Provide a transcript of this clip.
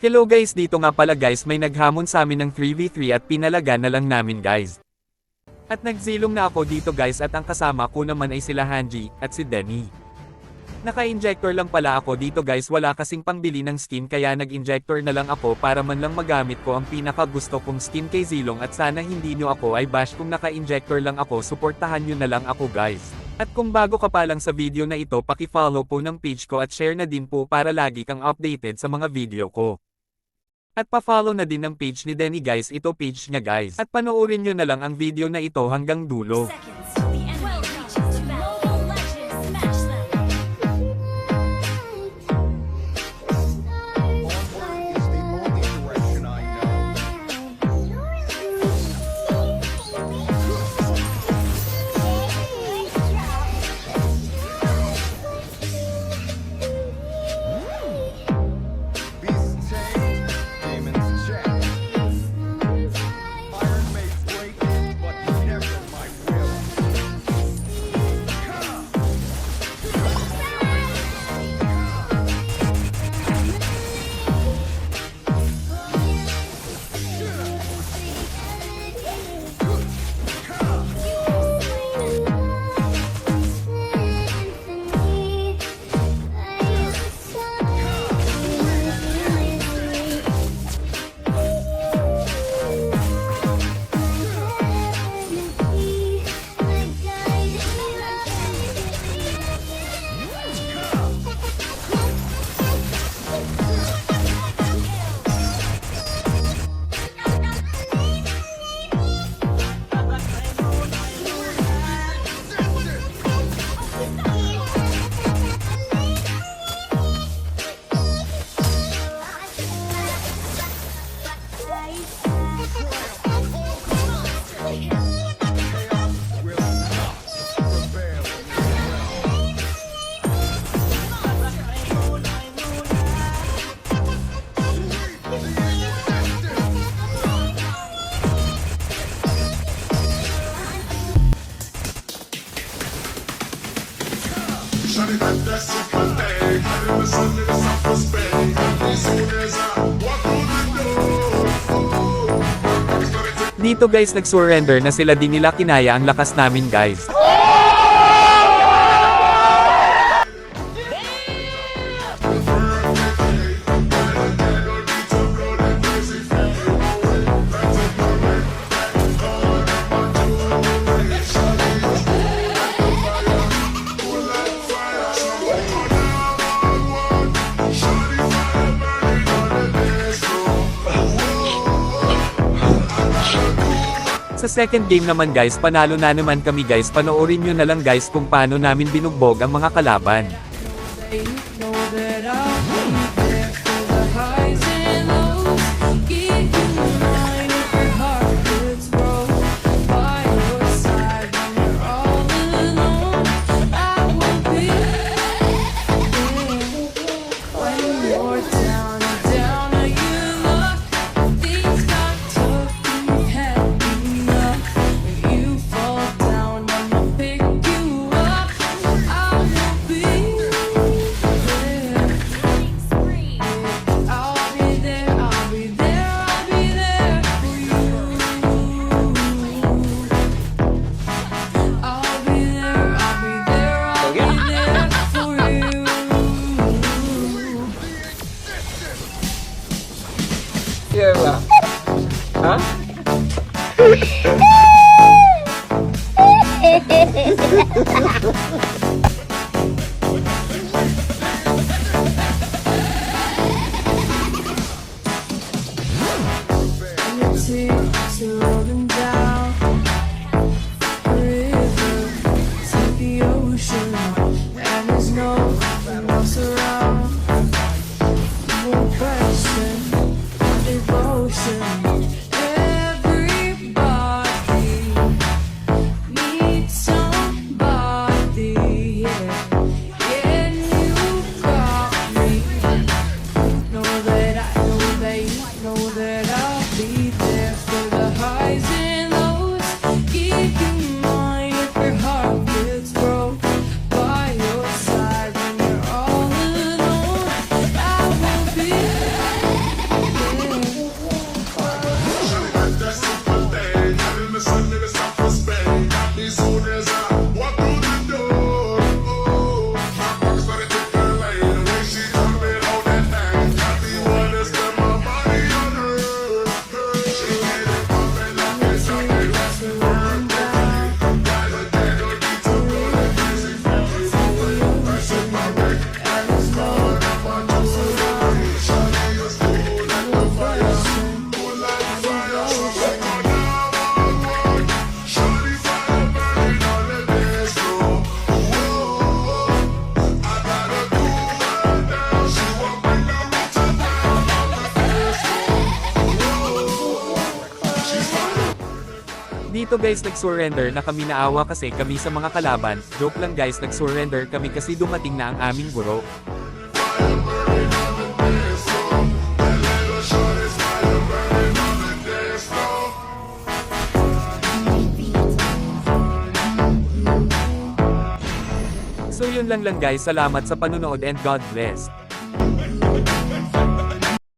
Hello guys, dito nga pala guys, may naghamon sa amin ng 3v3 at pinalaga na lang namin guys. At nagzilong na ako dito guys, at ang kasama ko naman ay sila Hanji at si Denny. Naka-injector lang pala ako dito guys, wala kasing pangbili ng skin kaya nag-injector na lang ako para man lang magamit ko ang pinaka gusto kong skin kay Zilong, at sana hindi nyo ako ay bash kung naka-injector lang ako, suportahan nyo na lang ako guys. At kung bago ka pa lang sa video na ito, paki-follow po ng page ko at share na din po para lagi kang updated sa mga video ko. At pa-follow na din ng page ni Denny guys, ito page niya guys. At panoorin nyo na lang ang video na ito hanggang dulo. Dito guys, nag-surrender na sila, di nila kinaya ang lakas namin guys. Sa second game naman guys, panalo na naman kami guys, panoorin nyo na lang guys kung paano namin binugbog ang mga kalaban. Hah? Dito guys nag-surrender na kami, naawa kasi kami sa mga kalaban, joke lang guys, nag-surrender kami kasi dumating na ang aming guro. So yun lang guys, salamat sa panunood and God bless.